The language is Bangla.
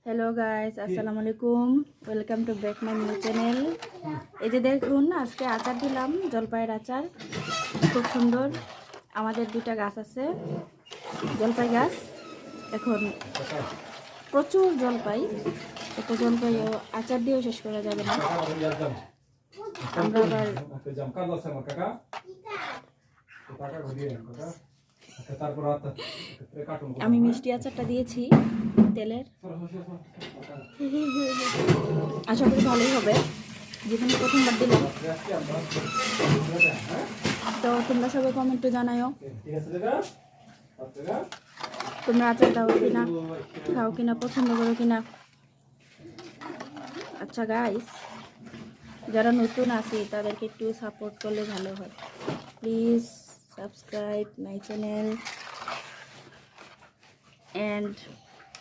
হ্যালো গাইস, আসসালামু আলাইকুম। Welcome to back my new channel. এই যে দেখুন, আজকে আচার দিলাম, জলপাইয়ের আচার, খুব সুন্দর। আমাদের দুইটা গাছ আছে, জলপাই গাছ। এখন প্রচুর জলপাই, এত জলপাই আচার দিয়েও শেষ করা যাবে না। আমরা আবার আমি মিষ্টি আচারটা দিয়েছি তেলের, আশা করি ভালোই হবে। যেখানে প্রথমবার দিলাম, তো তোমরা সবাই কমেন্টে জানাও তোমরা আচার দাও কিনা, খাও কিনা, পছন্দ করো কিনা। আচ্ছা গাইস, যারা নতুন আছে তাদেরকে একটু সাপোর্ট করলে ভালো হয়। Please subscribe my channel and